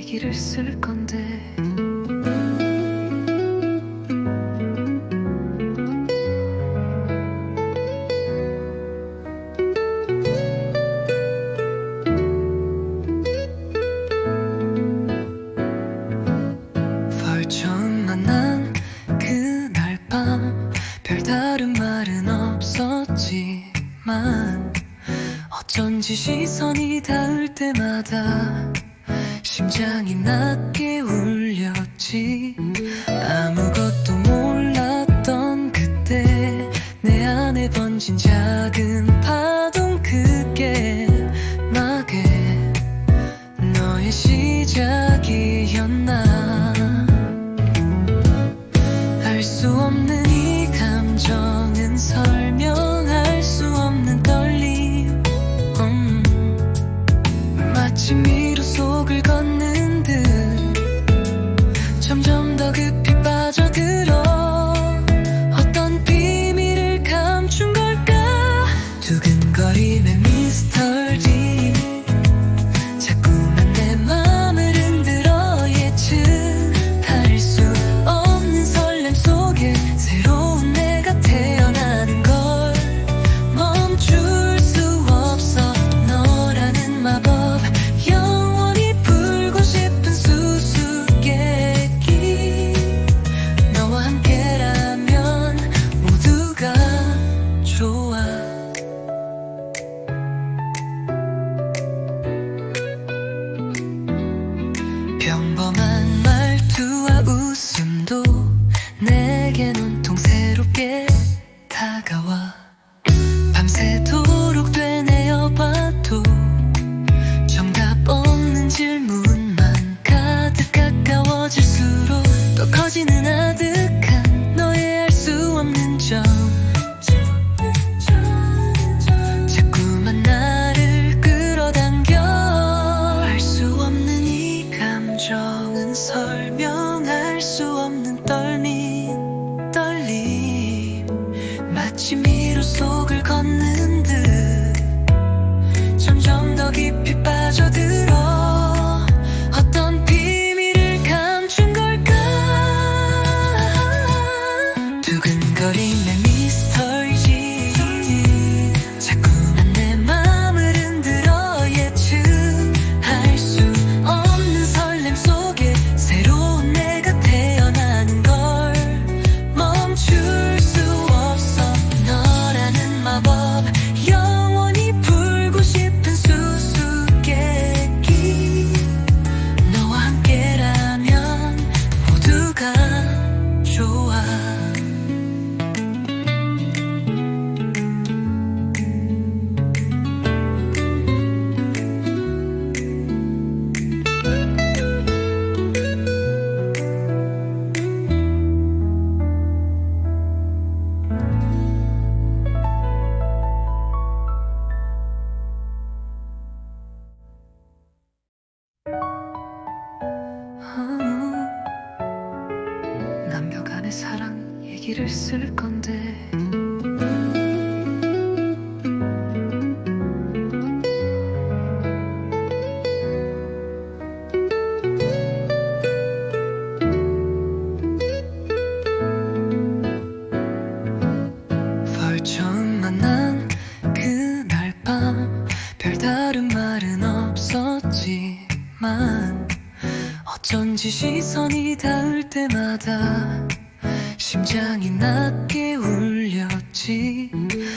얘기를 쓸 건데 처음 만난 그날 밤 별다른 말은 없었지만 어쩐지 시선이 닿을 때마다 심장이 낮게 울렸지. 아무것도 몰랐던 그때 내 안에 번진 작은 파동, 그게 나게 너의 시작이었나. 알 수 없는 이 감정은 설명할 수 없는 떨림. 마치 미로 속을 걷는 듯 점점 더 깊이 빠져들어. 어떤 비밀을 감춘 걸까. 두근거림의 미스터리 자꾸만 내 맘을 흔들어. 예측할 수 없는 설렘 속에 새로운 내가 태어나는 걸 멈출 수 없어. 너라는 마법 영원히 풀고 싶은 수수께끼. 너와 함께라면 모두가 좋아. 평범한 말투와 웃음도 내겐 온통 새롭게 다가와. 밤새도록 되뇌어봐도 정답 없는 질문만 가득. 가까워질수록 더 커지는 아득한 너의 알 수 없는 점. 자꾸만 나를 끌어당겨. 알 수 없는 이 감정은 설명할 수 없는 떨림. 마치 미로 속을 걷는 듯 점점 더 깊이 빠져들어. 어떤 비밀을 감춘 걸까. 두근거림의 미스터리 자꾸만 내 맘을 흔들어. 예측할 수 없는 설렘 속에 새로운 내가 태어나는 걸 멈출 수 없어. 너라는 마법 영원히 풀고 싶은 수수께끼. 너와 함께라면 모두가 좋아. 남녀간의 사랑 얘기를 쓸 건데 처음 만난 그날 밤 별다른 말은 없었지만 어쩐지 시선이 닿을 때마다 심장이 낮게 울렸지.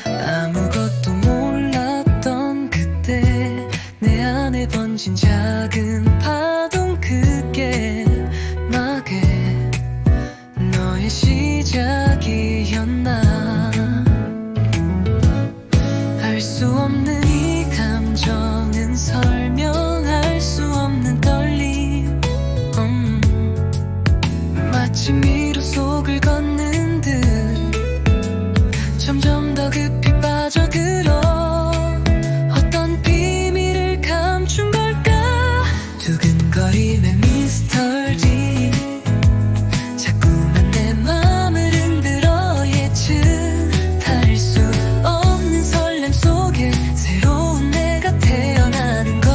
아무것도 몰랐던 그때 내 안에 번진 작은 파동, 그게 나게 너의 시작이었나. 알 수 없는 이 감정은 설명할 수 없는 떨림. 마치 미로 속을 걷는 듯 점점 더 깊이 빠져들어. 어떤 비밀을 감춘 걸까. 두근거림의 미스터리 자꾸만 내 맘을 흔들어. 예측할 수 없는 설렘 속에 새로운 내가 태어나는 걸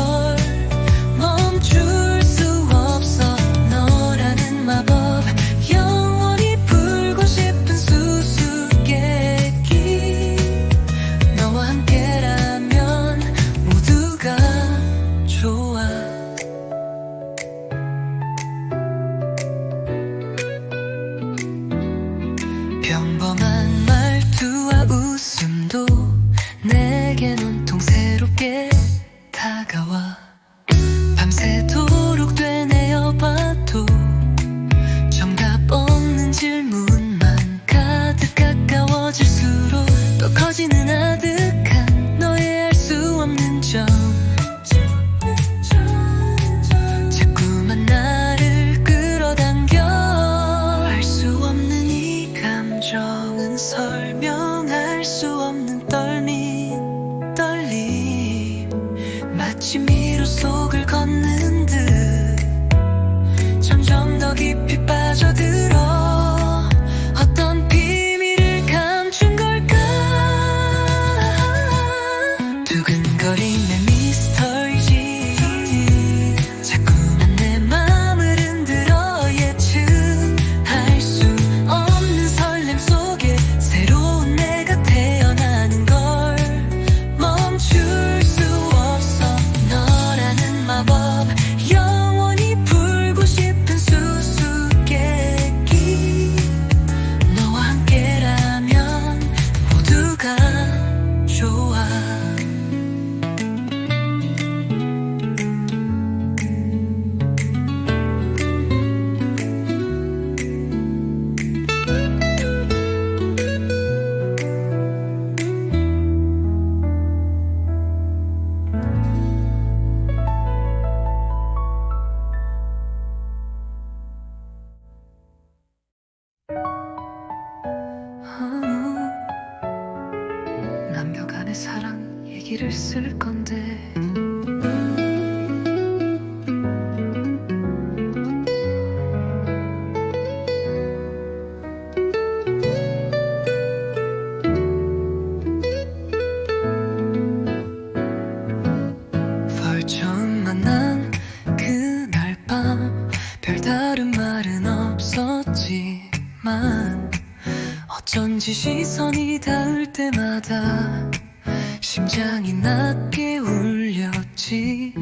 남녀 간의 사랑 얘기를 쓸 건데 처음 만난 그날 밤 별다른 말은 없었지만 어쩐지 시선이 닿을 때마다 심장이 낮게 울렸지.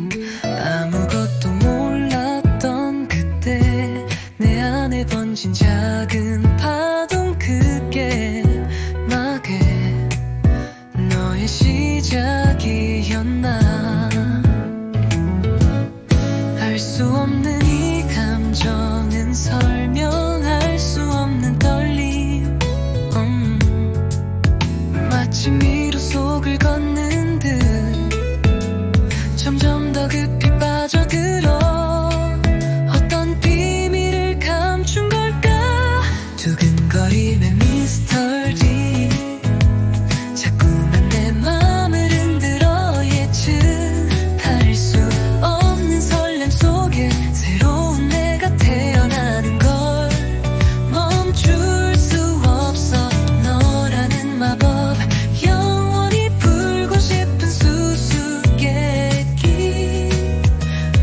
아무것도 몰랐던 그때 내 안에 번진 작은 파동 그게 나게 너의 시작이었나. 알 수 없는 이 감정은 설명할 수 없는 떨림. 마치 미로 속을 걷는 듯 점점 더 깊이 빠져들어. 어떤 비밀을 감춘 걸까. 두근거림의 미스터리 자꾸만 내 맘을 흔들어. 예측할 수 없는 설렘 속에 새로운 내가 태어나는 걸 멈출 수 없어. 너라는 마법 영원히 풀고 싶은 수수께끼.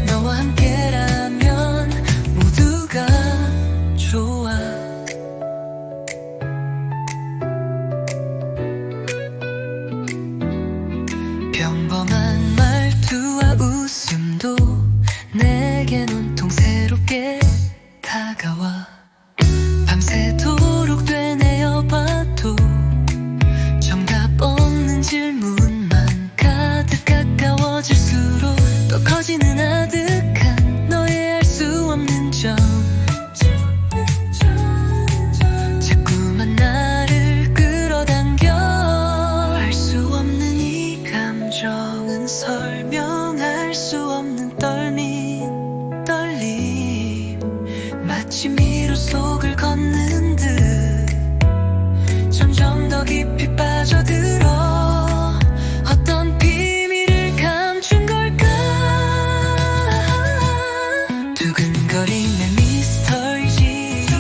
너와 함께라면 모두가 좋아. 평범한 말투와 웃음도 내겐 온통 새롭게 다가와. 밤새도록 되뇌어봐도 정답 없는 질문만 가득. 가까워질수록 더 커지는 아득한 너의 알 수 없는 점. 자꾸만 나를 끌어당겨. 알 수 없는 이 감정은 설명할 수 없는 떨림. 마치 미로 속을 걷는 듯 점점 더 깊이 빠져들어. 어떤 비밀을 감춘 걸까. 두근거림의 미스터리지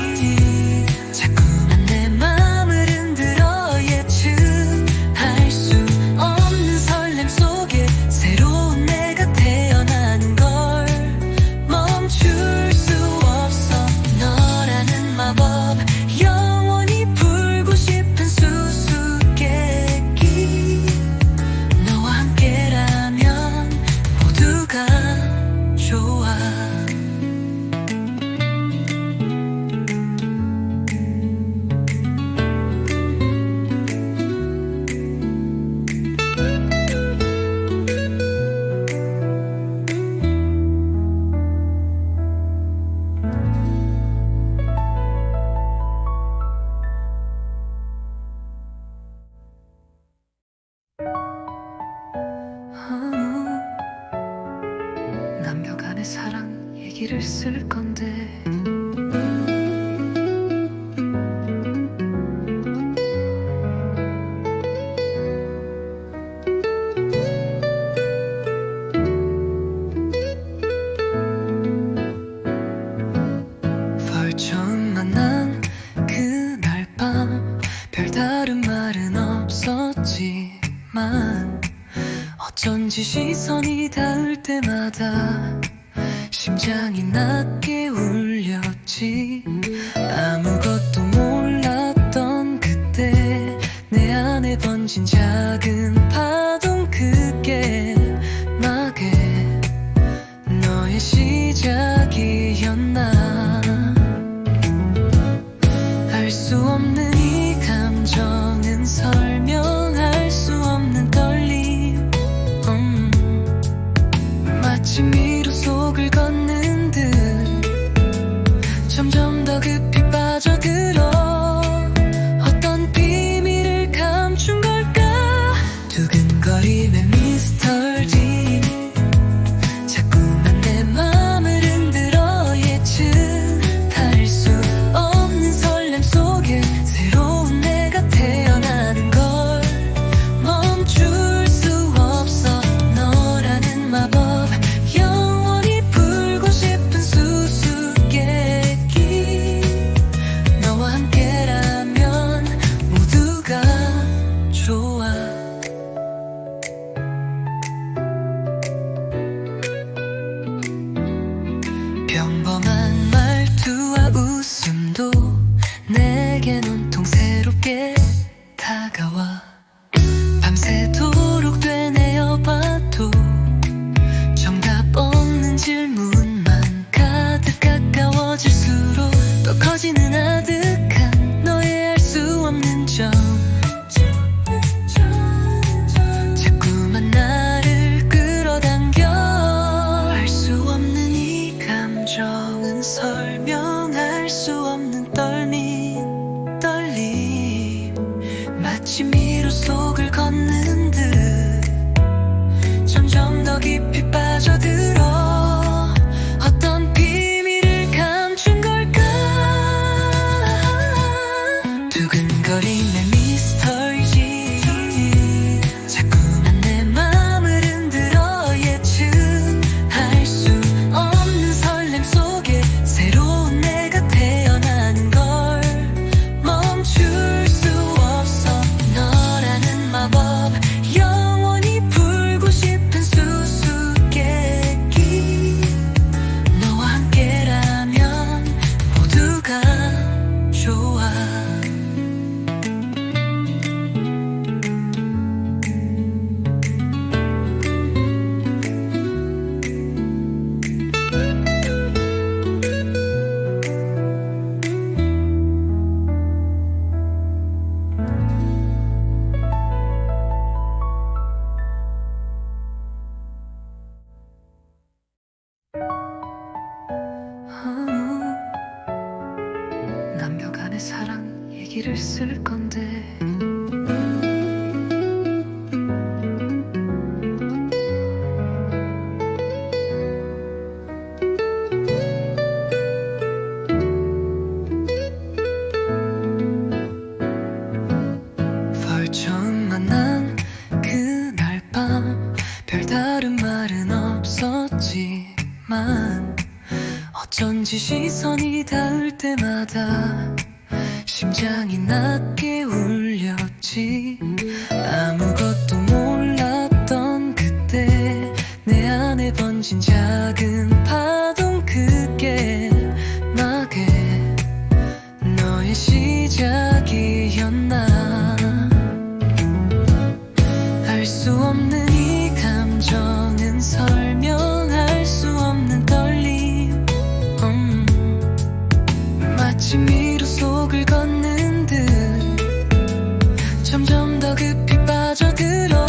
자꾸만 내 맘을 흔들어. 예측할 수 없는 설렘 속에 새로운 내가 태어나는 걸 멈출 수 없어. 너라는 마법 영원히 풀고 싶은 수수께끼. 너와 함께라면 모두가 좋아. 남녀 간의 사랑 얘기를 쓸 건데 처음 만난 그날 밤 별다른 말은 없었지만 어쩐지 시선이 닿을 때마다 심장이 낮게 울렸지. 아무것도 몰랐던 그때 내 안에 번진 작은 파동 그게 나게 너의 시작이었나. 알 수 없는 이 감정은 설명할 수 없는 떨림. 마치 미로 속을 걷는 듯 점점 더 깊이 빠져들어. 어떤 비밀을 감춘 걸까. 두근 얘기를 쓸 건데 처음 만난 그날 밤 별다른 말은 없었지만 어쩐지 시선이 닿을 때마다 심장이 낮게 울렸지. 아무것도 몰랐던 그때 내 안에 번진 작은 파동 그게 나게 너의 시작이었나. 알 수 없는 이 감정은 설명할 수 없는 떨림. 마치 미로 속을 걷는 듯 점점 더 깊이 빠져들어.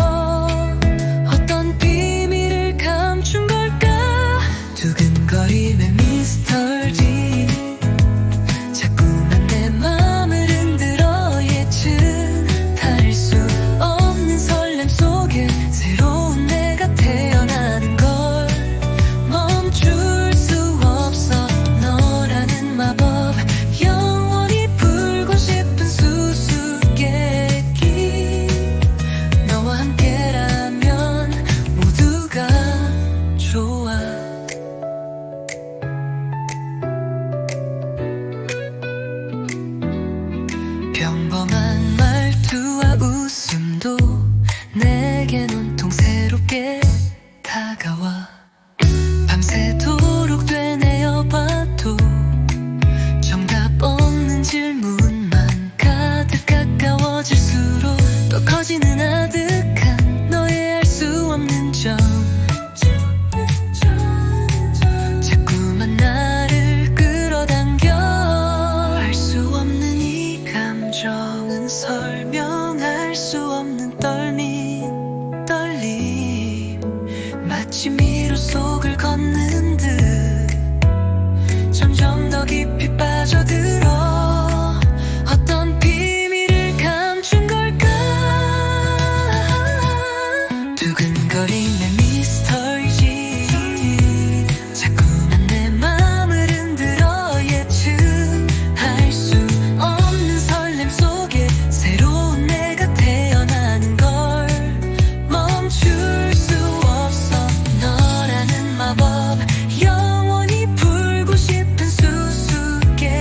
어떤 비밀을 감춘 걸까. 두근거림의 미스터리 자꾸만 내 맘을 흔들어. 예측할 수 없는 설렘 속에 새로운 내가 태어나는 걸 멈출 수 없어. 너라는 마법 영원히 불고 싶은 수수께끼. 너와 함께라면 모두가 좋아. 평범한 말투와 웃음도 내겐 온통 새롭게 다가와. 밤새도록 되뇌어봐도 정답 없는 질문만 가득. 가까워질수록 더 커지는 아득한 너의 알 수 없는 점. 자꾸만 나를 끌어당겨. 알 수 없는 이 감정은 설명할 수 없는 떨림. 마치 미로 속을 걷는 듯 점점 더 깊이 빠져들어. 어떤 비밀을 감춘 걸까. 두근거림의 미스터리지 자꾸만 내 맘을 흔들어. 예측할 수 없는 설렘 속에 새로운 내가 태어나는 걸 멈출 수 없어. 너라는 마법 영원히 불고 싶은 수수께끼.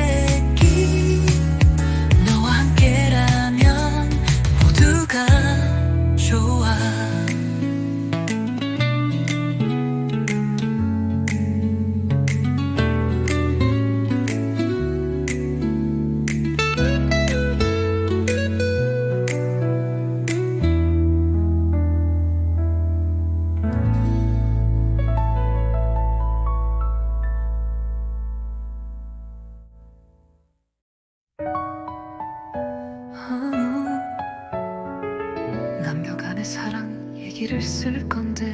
너와 함께라면 모두가 좋아. 남녀 간의 사랑 얘기를 쓸 건데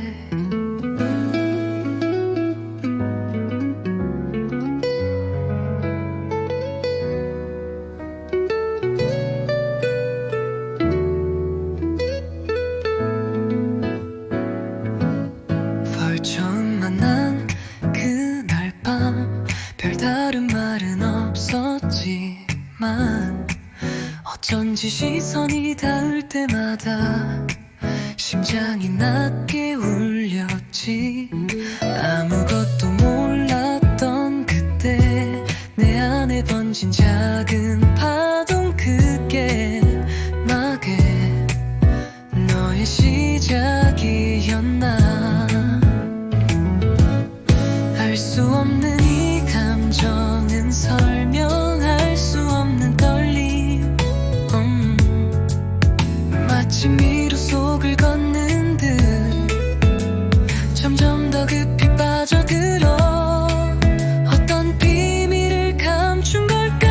처음 만난 그날 밤 별다른 말은 없었지만 어쩐지 시선이 닿을 때마다 심장이 낮게 울렸지. 아무것도 몰랐던 그때 내 안에 번진 작은 파동 그게 나게 너의 시작이었나. 알 수 없는 이 감정은 설명할 수 없는 떨림. 마치 미로 속을 걷는 듯 점점 더 깊이 빠져들어. 어떤 비밀을 감춘 걸까.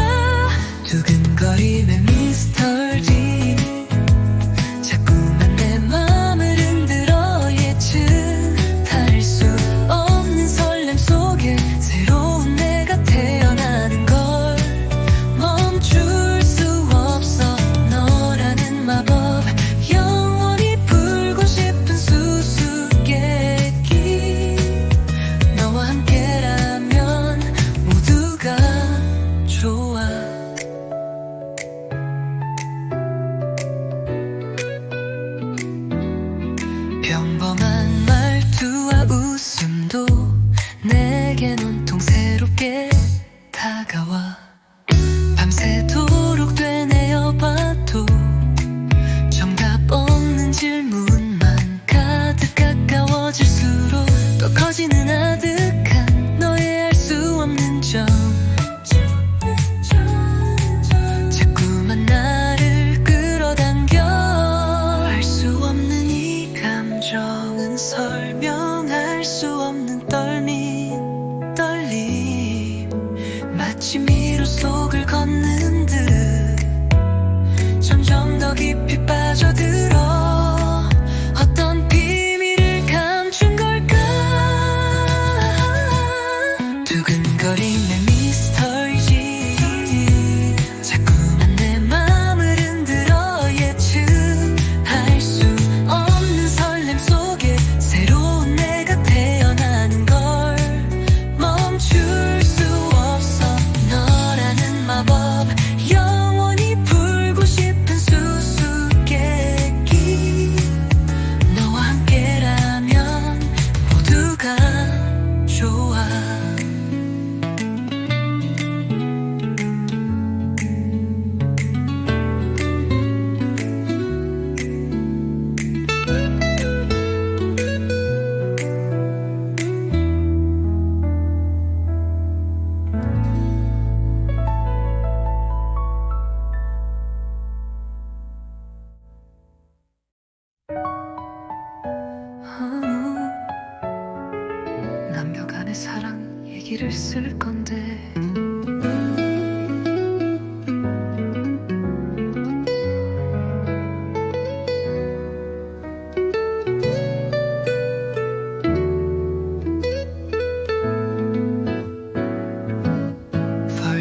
얘기를 쓸 건데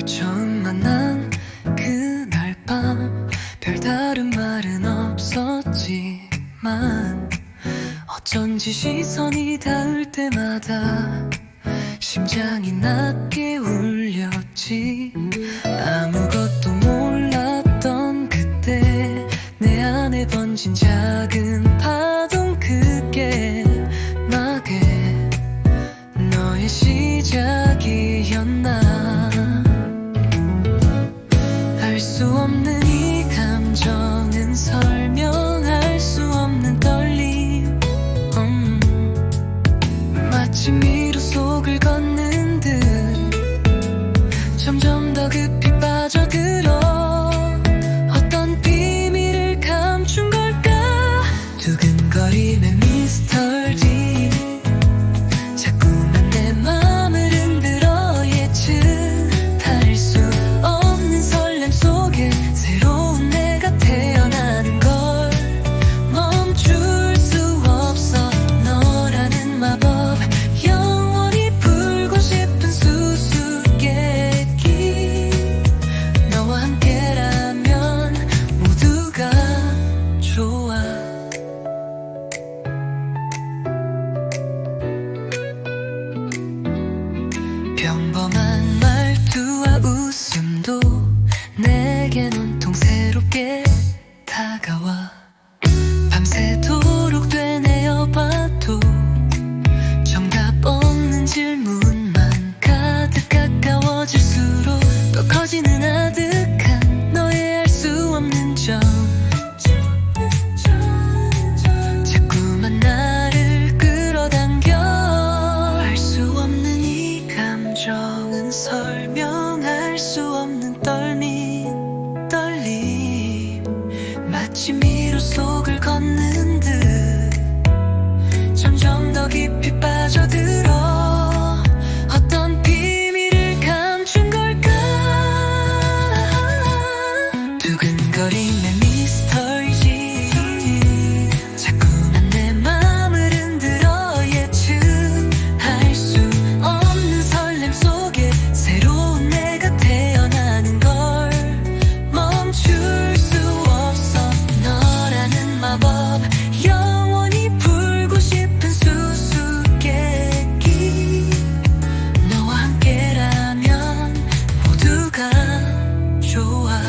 처음 만난 그날 밤 별다른 말은 없었지만 어쩐지 시선이 닿을 때마다 심장이 낮게 울렸지. 아무것도 몰랐던 그때 내 안에 번진 작은 파동, 그게 나게 너의 시작이었나. 알 수 없는 이 감정은 설명할 수 없는 떨림. 마치 미로 속을 걷는 듯 점점 더 깊이 빠져들어. 어떤 비밀을 감춘 걸까. 두근거림의 미스터리 자꾸만 내 맘을 흔들어. 예측할 수 없는 설렘 속에 새로운 내가 태어나는 걸 멈출 수 없어. 너라는 마법 영원히 풀고 싶은 수수께끼. 너와 함께라면 모두가 좋아. 평범한 말투와 웃음도 내겐 온통 새롭게 다가와. 밤새도록 되뇌어봐도 정답 없는 질문만 가득. 가까워질수록 더 커지는 아득한 너의 알 수 없는 점. 자꾸만 나를 끌어당겨. 알 수 없는 이 감정은 설명할 수 없는 떨림. 마치 미로 속을 걷는 듯 점점 더 깊이 빠져들어. 어떤 비밀을 감춘 걸까. 두근거림의 미스터리지 자꾸만 내 맘을 흔들어. 예측할 수 없는 설렘 속에 새로운 내가 태어나는 걸 멈출 수 없어. 너라는 마법 영원히 풀고 싶은 수수께끼. 너와 함께라면 모두가 좋아.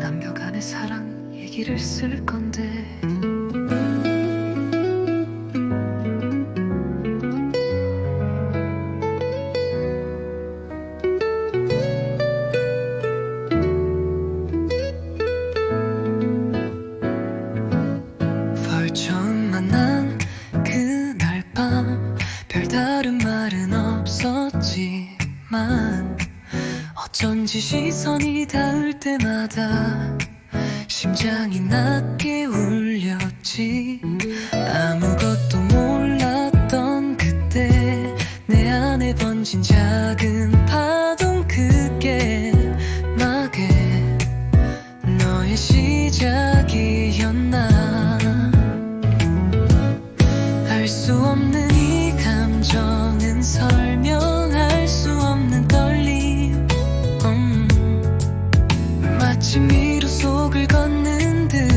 남녀간의 사랑 얘기를 쓸 건데 처음 만난 그날 밤 별다른 말은 없었지만 어쩐지 시선이 닿을 때마다 심장이 낮게 울렸지. 아무것도 몰랐던 그때 내 안에 번진 작은 파동, 그게 나게 너의 시작이었나. 알 수 없는 이 감정은 설명할 수 없는 떨림. 마치 미로 속을 걷는 듯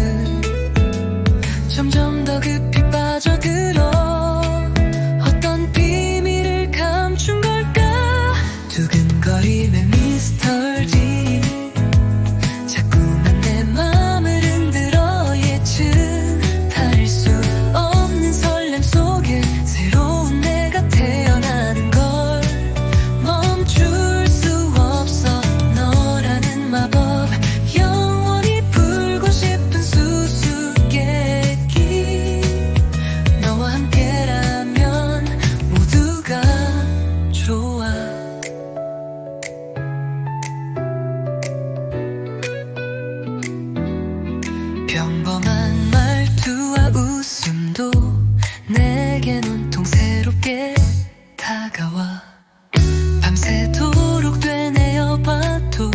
점점 더 깊이 빠져들어. 어떤 비밀을 감춘 걸까. 두근거림의 미스터리 자꾸만 내 맘을 흔들어. 예측할 수 없는 설렘 속에 새로운 내가 태어나는 걸 멈출 수 없어. 자연스럽게 다가와 밤새도록 되뇌어봐도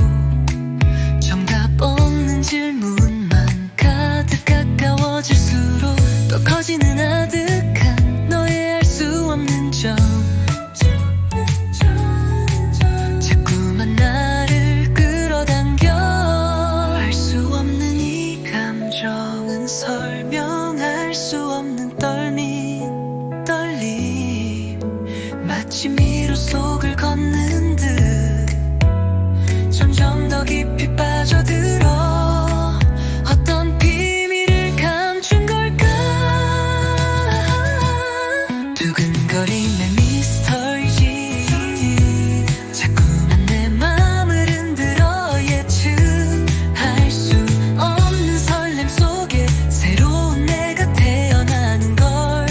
정답 없는 질문만 가득 가까워질수록 더 커지는 아득한 너의 알 수 없는 점 자꾸만 나를 끌어당겨 알 수 없는 이 감정은 설명할 수 없는 떨림 마치 미로 속을 걷는 듯 점점 더 깊이 빠져들어 어떤 비밀을 감춘 걸까 두근거림의 미스터리지 자꾸만 내 맘을 흔들어 예측할 수 없는 설렘 속에 새로운 내가 태어나는 걸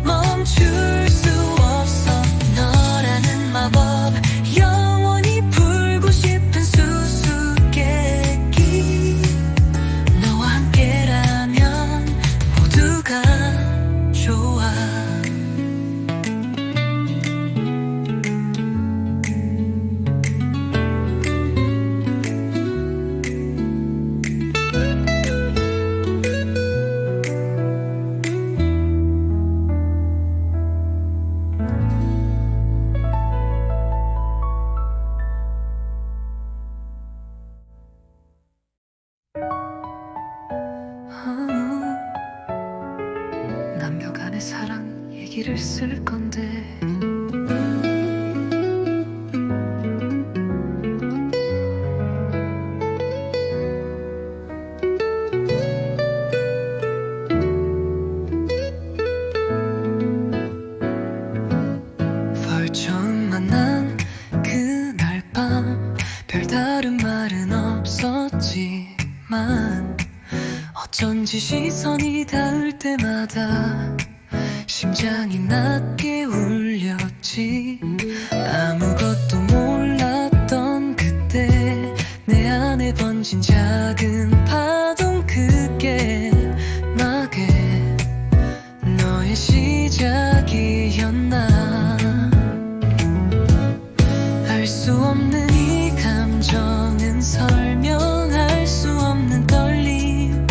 멈출 수 없어 너라는 마법 영원히 풀고 싶은 수수께끼 너와 함께라면 모두가 좋아 남녀간의 사랑 얘기를 쓸 건데 처음 만난 그날 밤 별다른 말은 없었지만 어쩐지 시선이 닿을 때마다 심장이 낮게 울렸지 아무것도 몰랐던 그때 내 안에 번진 작은 파동 그게 나게 너의 시작이었나 알 수 없는 이 감정은 설명할 수 없는 떨림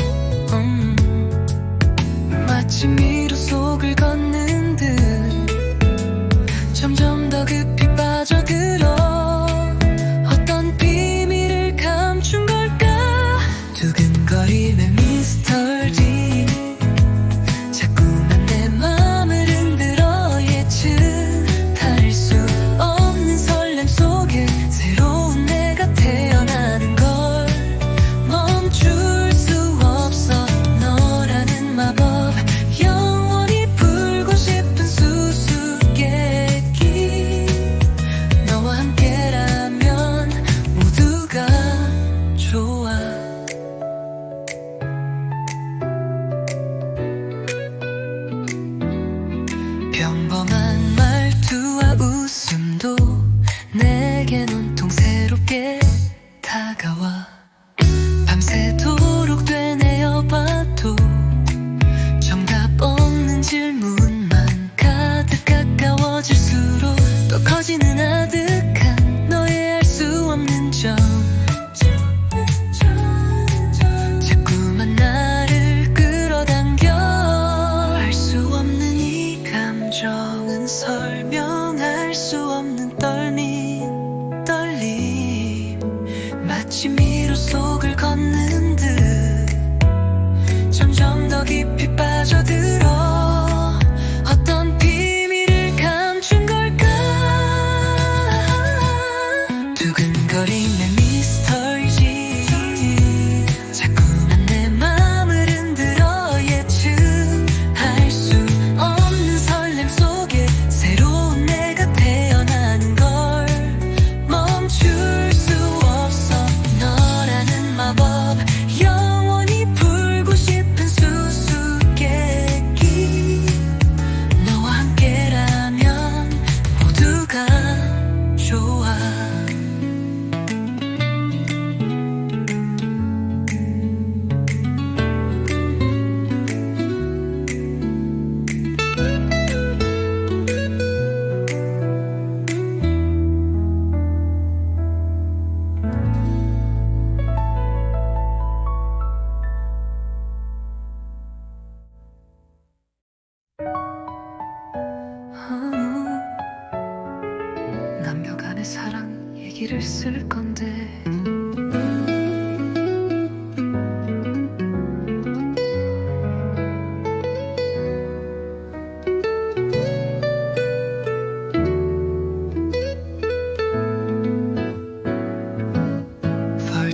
마치 미로 속을 걷는 듯 점점 더 깊이 빠져들어 어떤 비밀을 감춘 걸까 두근거림의 미스터리 자꾸만 내 맘을 흔들어 예측할 수 없는 설렘 속에 새로운 내가 태어나는 걸 멈출 수 없어 너라는 마법 영원히 풀고 싶은 수수께끼 너와 함께라면 모두가 좋아 평범한 말투와 웃음도 내겐 온통 새롭게 다가와 밤새도록 되뇌어봐도 정답 없는 질문만 가득 가까워질수록 더 커지는 아득한 너의 알 수 없는 점 자꾸만 나를 끌어당겨 알 수 없는 이 감정은 설명할 수 없는 떨림 마치 미로 속을 걷는 듯 점점 더 깊이 빠져들어 어떤 비밀을 감춘 걸까 두근거림의 미스터리지 자꾸만 내 맘을 흔들어 예측할 수 없는 설렘 속에 새로운 내가 태어나는 걸 멈출 수 없어 너라는 마법 영원히 풀고 싶은 수수께끼 얘기를 쓸 건데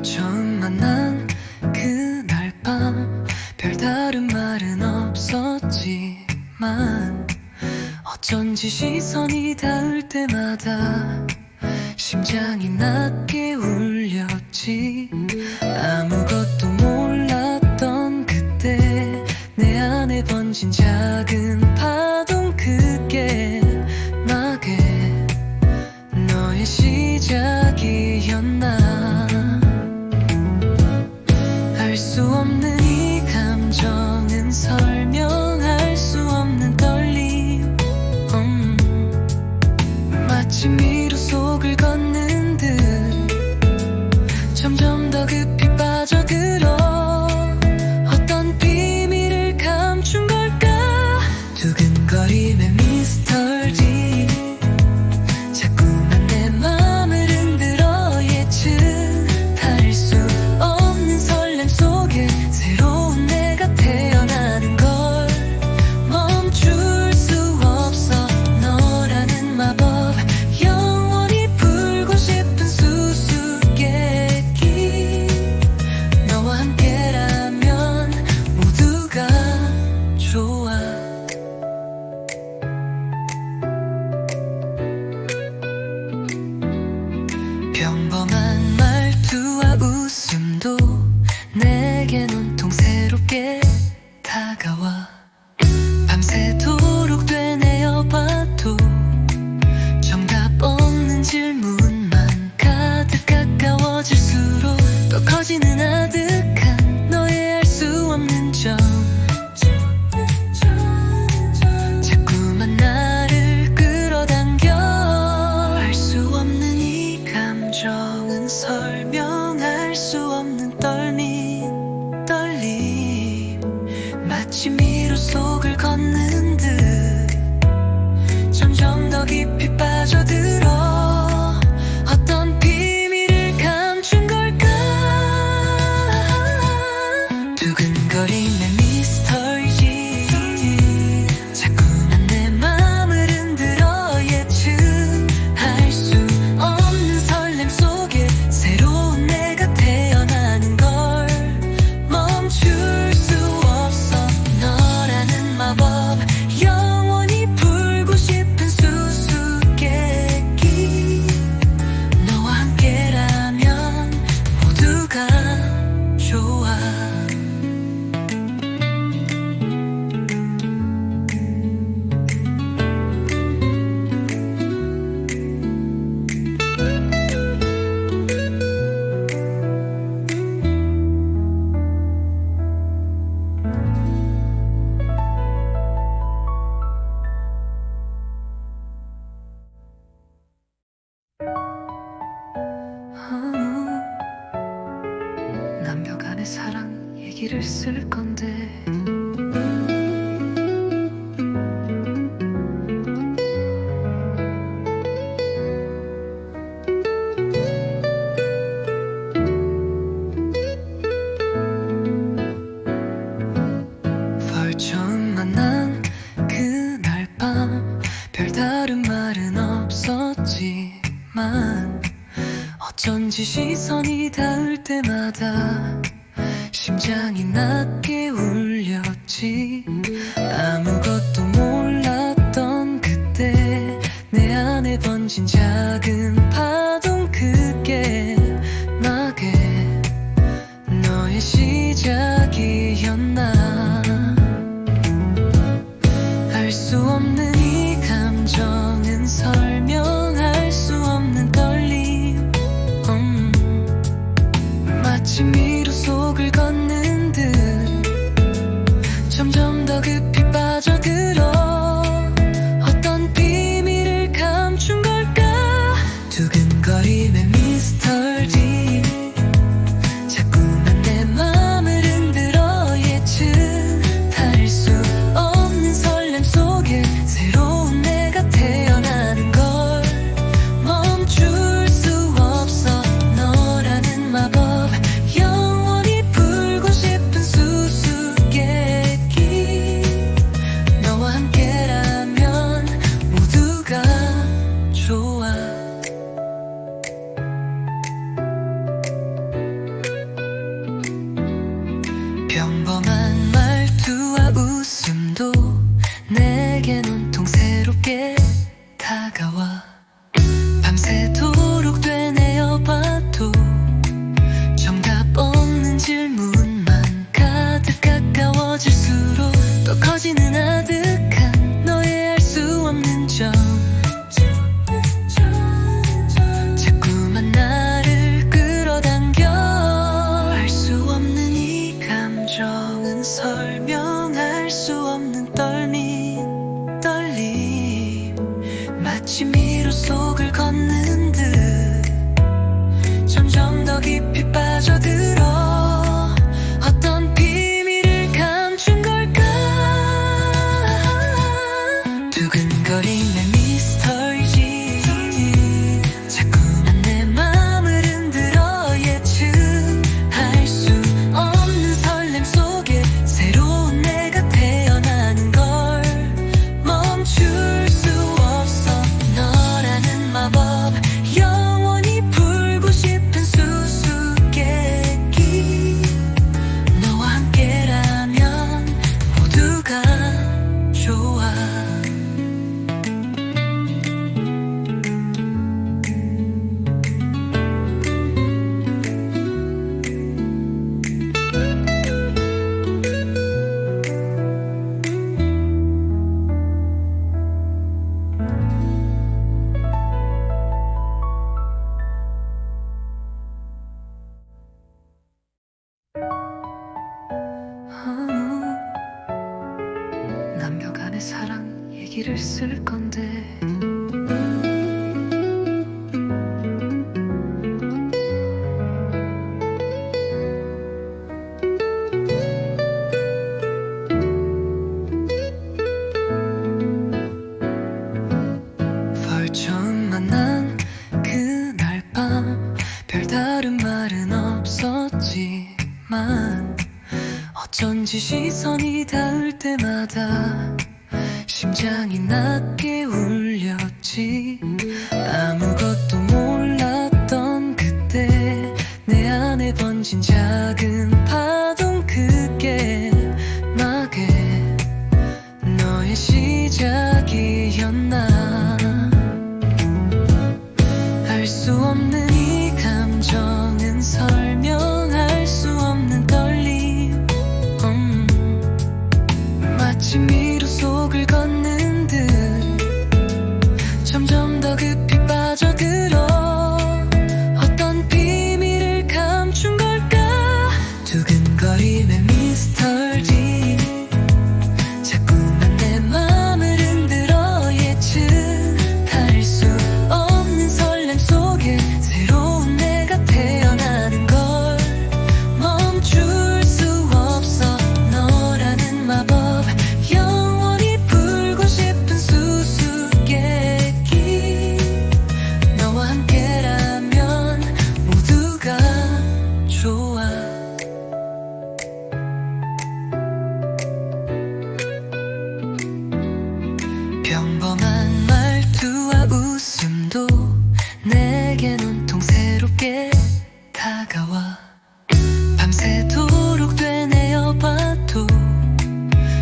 처음 만난 그날 밤 별다른 말은 없었지만 어쩐지 시선이 닿을 때마다 심장이 낮게 울렸지. 아무것도 몰랐던 그때 내 안에 번진 작은 파동, 그게 나게 너의 시작이었나. 알 수 없는 이 감정은 설명할 수 없는 떨림. 마치 미로 속을 걷는 듯 점점 더 깊이 빠져들어. 어떤 비밀을 감춘 걸까. 두근거림의 미스터리 자꾸만 내 맘을 흔들어. 예측할 수 없는 설렘 속에 새로운 내가 태어나는 걸 멈출 수 없어. 너라는 마법 영원히 불고 싶은 수수께끼. 너와 함께라면 모두가 좋아. 평범한 말투와 웃음도 내겐 온통 새롭게 다가와. 밤새도록 되뇌어봐도 정답 없는 질문만 가득. 가까워질수록 더 커지는 아득한 너의 알 수 없는 점. 자꾸만 나를 끌어당겨. 알 수 없는 이 감정은 설명할 수 없는 떨림. 마치 미로 속을 걷는 듯 점점 더 깊이 빠져들어. 어떤 비밀을 감춘 걸까. 두근거림의 미스터리 자꾸만 내 맘을 흔들어. 예측할 수 없는 설렘 속에 새로운 내가 태어나는 걸 멈출 수 없어. 너라는 마법 영원히 불고 싶은 수수께끼. 너와 함께라면 모두가 좋아. 남녀간의 사랑 얘기를 쓸 건데 처음 만난 그날 밤 별다른 말은 없었지만 어쩐지 시선이 닿을 때마다 심장이 낮게 울렸지. 아무것도 몰랐던 그때 내 안에 번진 작은 파동, 그게 나게 너의 시작이었나. 알 수 없는 이 감정은 설명할 수 없는 떨림. 마치 미로 속을 걷는 듯 점점 더 깊이 빠져들어. 어떤 비밀을 감춘 걸까. 새롭게 다가와 밤새도록 되뇌어봐도 정답 없는 질문만 가득 가까워질수록 더 커지는 아득한 너의 알 수 없는 점 자꾸만 나를 끌어당겨 알 수 없는 이 감정은 설명할 수 없는 떨림 마치 미로 속을 걷는 듯 점점 더 깊이 빠져들어 어떤 비밀을 감춘 걸까 두근거리는 미스터리지 자꾸만 내 맘을 흔들어 예측할 수 없는 설렘 속에 새로운 내가 태어나는 걸 멈출 수 없어 너라는 마법 영원히 풀고 싶은 수수께끼 너와 함께라면 모두가 좋아 남녀 간의 사랑 얘기를 쓸 건데 벌 처음 만난 그날 밤 별다른 말은 없었지만 어쩐지 시선이 닿을 때마다 심장이 낮게 울렸지 아무것도 몰랐던 그때 내 안에 번진 작은 파동 그게 나게 너의 시작이었나 알 수 없는 이 감정은 설명할 수 없는 떨림 마치 미로 속을 걷는 듯 점점 더 깊이 빠져들어 어떤 비밀을 감춘 걸까 두근거림의 미스터리 자꾸만 내 맘을 흔들어 예측할 수 없는 설렘 속에 새로운 내가 태어나는 걸 멈출 수 없어 너라는 마법 영원히 풀고 싶은 수수께끼 너와 함께라면 모두가 좋아 평범한 말투와 웃음도 내겐 온통 새롭게 다가와 밤새도록 되뇌어봐도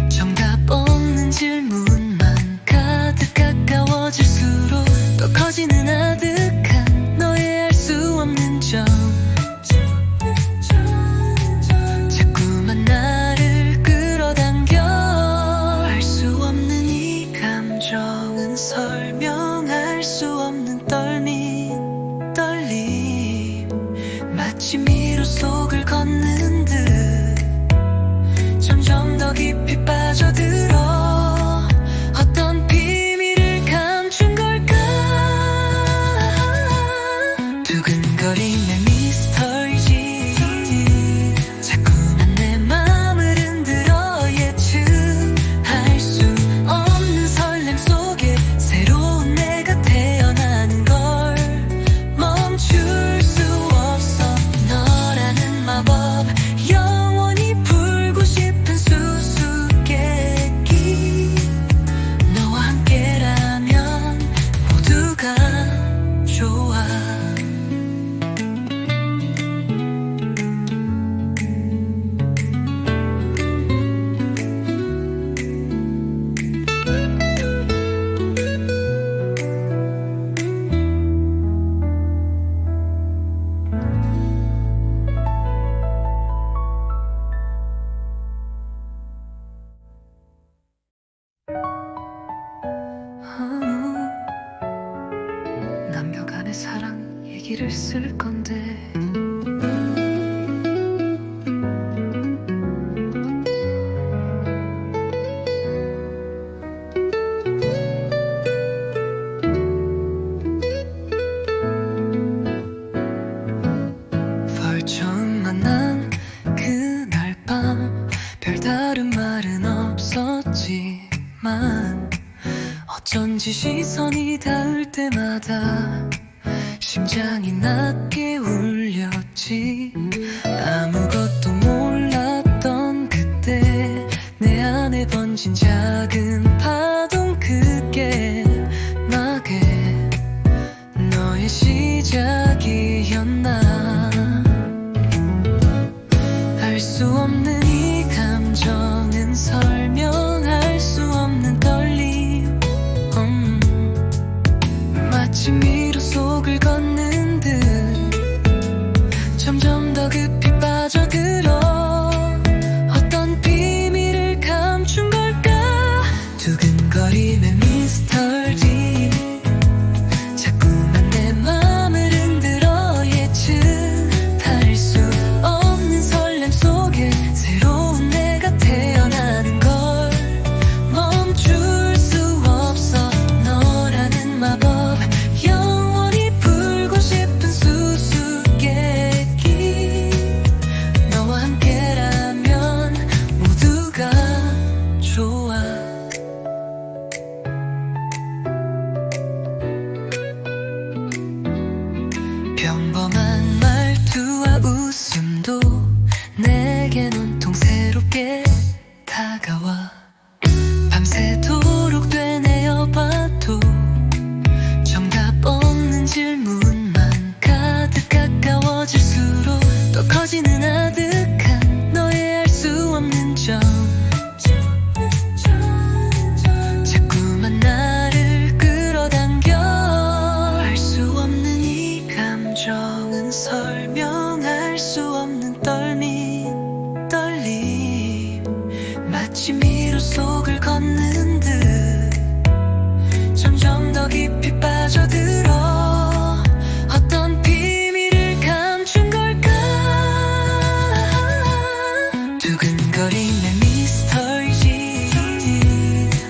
정답 없는 질문만 가득 가까워질수록 더 커지는 아득한 너의 알 수 없는 점 자꾸만 나를 끌어당겨 알 수 없는 이 감정은 설명할 수 없는 떨림 마치 미로 속을 걷는 듯 점점 더 깊이 빠져들어 어떤 비밀을 감춘 걸까 두근거리는 미스터리지 자꾸만 내 맘을 흔들어 예측할 수 없는 설렘 속에 새로운 내가 태어나는 걸 멈출 수 없어 너라는 마법 영원히 풀고 싶은 수수께끼 사랑 얘기를 쓸 건데 처음 만난 그날 밤 별다른 말은 없었지만 어쩐지 시선이 닿을 때마다 심장이 낮게 울렸지. 아무것도 몰랐던 그때 내 안에 번진 작은 파동 그게 나게 너의 시작이었나. 알 수 없는 이 감정은 설명할 수 없는 떨림. 마치 미로 속을 걷는 듯 점점 더 깊이 빠져들어. 어떤 비밀을 감춘 걸까. 두근거림의 미스터리 자꾸만 내 맘을 흔들어. 예측할 수 없는 설렘 속에 새로운 내가 태어나는 걸 멈출 수 없어. 너라는 마법 영원히 풀고 싶은 수수께끼. 너와 함께라면 모두가 좋아. 평범한 말투와 웃음도 내겐 온통 새롭게 다가와. 밤새도록 되뇌어봐도 정답 없는 질문만 가득. 가까워질수록 더 커지는 아득한 너의 알 수 없는 점. 자꾸만 나를 끌어당겨. 알 수 없는 이 감정은 설명할 수 없는 떨림. 마치 미로 속을 걷는 듯 점점 더 깊이 빠져들어. 어떤 비밀을 감춘 걸까. 두근거림의 미스터리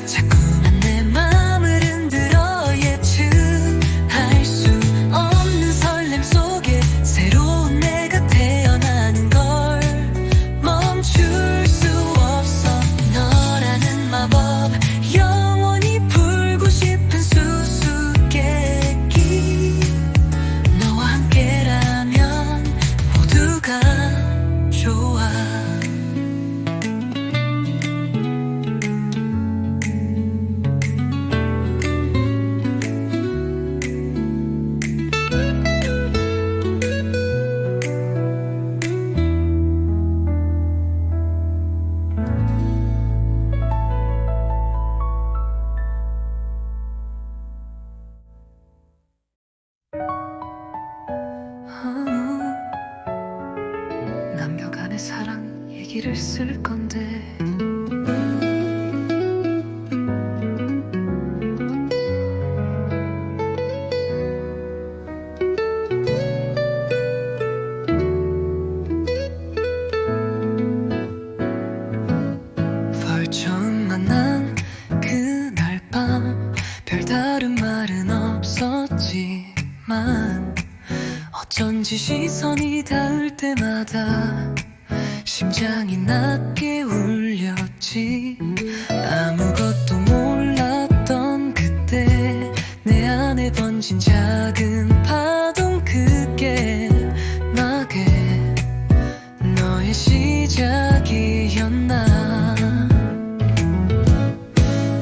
자꾸만 내 맘을 흔들어. 예측할 수 없는 설렘 속에 새로운 내가 태어나는 걸 멈출 수 없어. 너라는 마법 영원히 풀고 싶은 수수께끼. 너와 함께라면 모두가 좋아. 남녀간의 사랑 얘기를 쓸 건데 처음 만난 그날 밤 별다른 말은 없었지만 어쩐지 시선이 닿을 때마다 심장이 낮게 울렸지. 아무것도 몰랐던 그때 내 안에 번진 작은 파동 그게 나게 너의 시작이었나.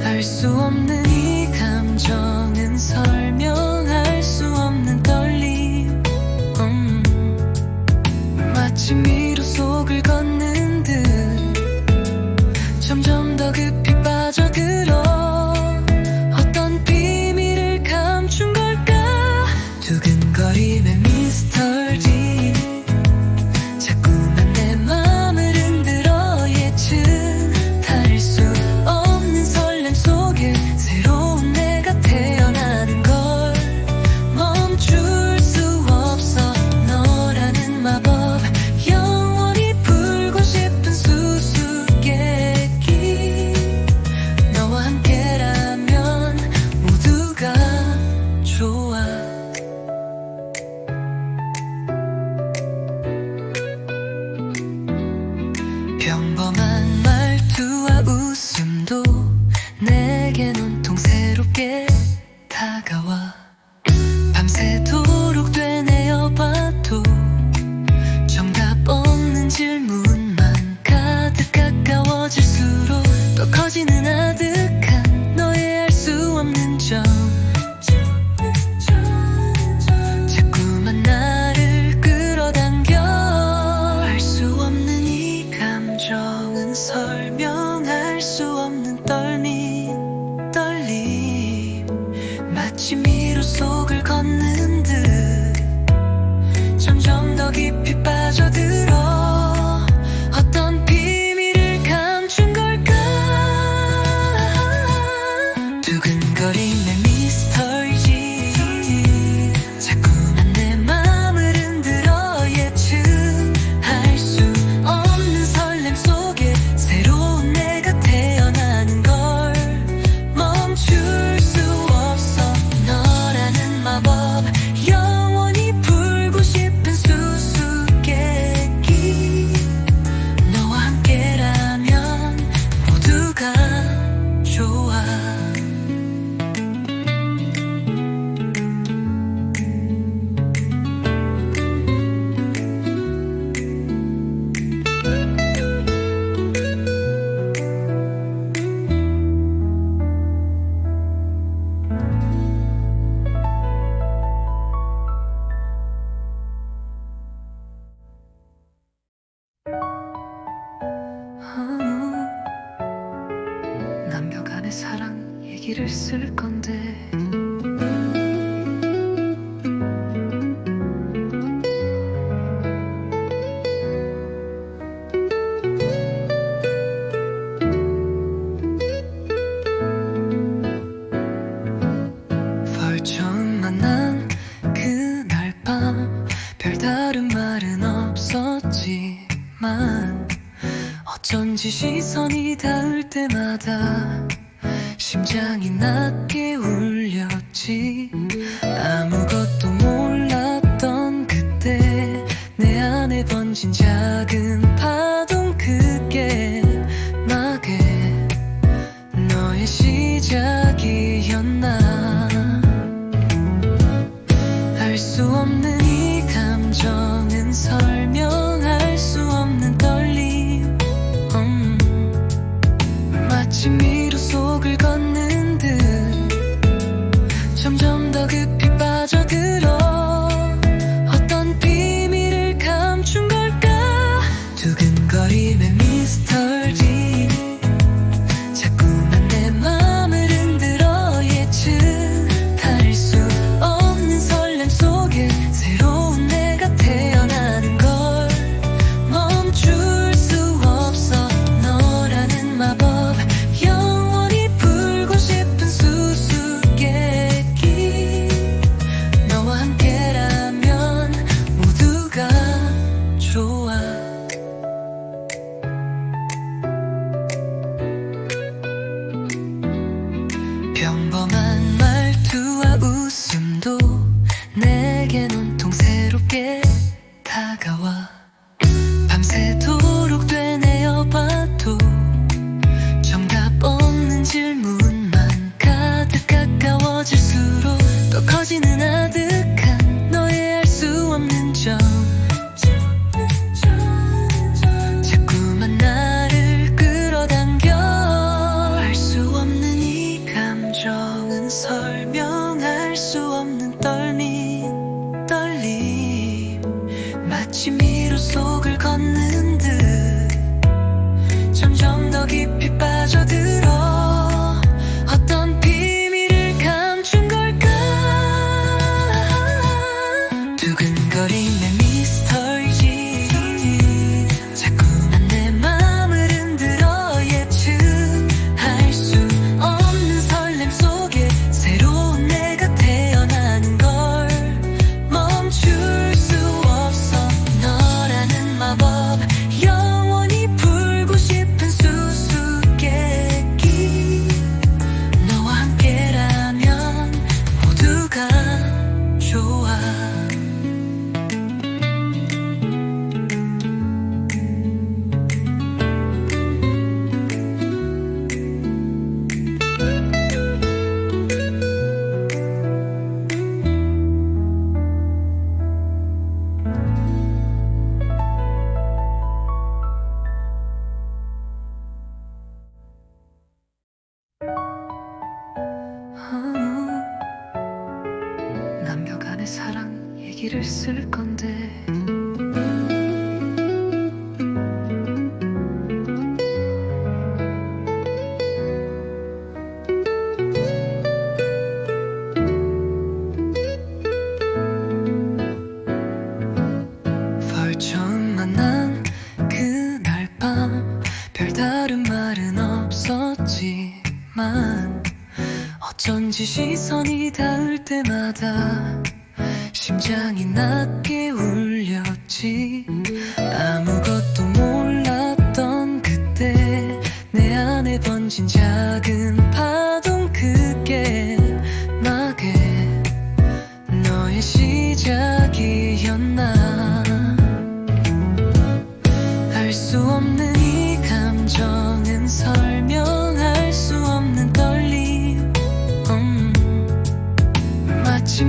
알 수 없는 이 감정은 설명할 수 없는 떨림. 마치 미로 속을 걷는 듯 점점 더 깊이 빠져들어. 어떤 비밀을 감춘 걸까. 마치 미로 속을 걷는 듯 점점 더 깊이 빠져들어 어떤 비밀을 감춘 걸까 두근거리는 미스터리지 자꾸만 내 맘을 흔들어 예측할 수 없는 설렘 속에 새로운 내가 태어나는 걸 멈출 수 없어 너라는 마법 영원히 풀고 싶은 수수께끼 너와 함께라면 모두가 좋아 남녀간의 사랑 얘기를 쓸 건데 처음 만난 그날 밤 별다른 말은 없었지만 어쩐지 시선이 닿을 때마다 심장이 낮게 울렸지 아무것도 몰랐던 그때 내 안에 번진 작은 파동 그게 나게 너의 시작이었나 알 수 없는 이 감정은 설명할 수 없는 떨림 마치 미로 속을 걷는 듯 점점 더 깊이 빠져들어 어떤 비밀을 감춘 걸까 두근거림의 미스터리 자꾸만 내 맘을 흔들어 예측할 수 없는 설렘 속에 새로운 내가 태어나는 걸 멈출 수 없어 너라는 마법 영원히 풀고 싶은 수수께끼 너와 함께라면 모두가 좋아 평범한 말투와 웃음도 내겐 온통 새롭게 다가와 밤새도록 되뇌어봐도 정답 없는 질문만 가득 가까워질수록 더 커지는 아득한 너의 알 수 없는 점 자꾸만 나를 끌어당겨 알 수 없는 이 감정은 설명할 수 없는 떨림 마치 미로 속을 걷는 듯 점점 더 깊이 빠져들어 어떤 비밀을 감춘 걸까 두근거리는 미스터리지 자꾸만 내 맘을 흔들어 예측할 수 없는 설렘 속에 새로운 내가 태어나는 걸 멈출 수 없어 너라는 마법 영원히 풀고 싶은 수수께끼 너와 함께라면 모두가 좋아 남녀간의 사랑 얘기를 쓸 건데 다시 시선이 닿을 때마다 심장이 낮게 울렸지. 아무것도 몰랐던 그때 내 안에 번진 작은 파동, 그게 나게 너의 시작이었나. 알 수 없는 이 감정은 설명할 수 없는 떨림. 마치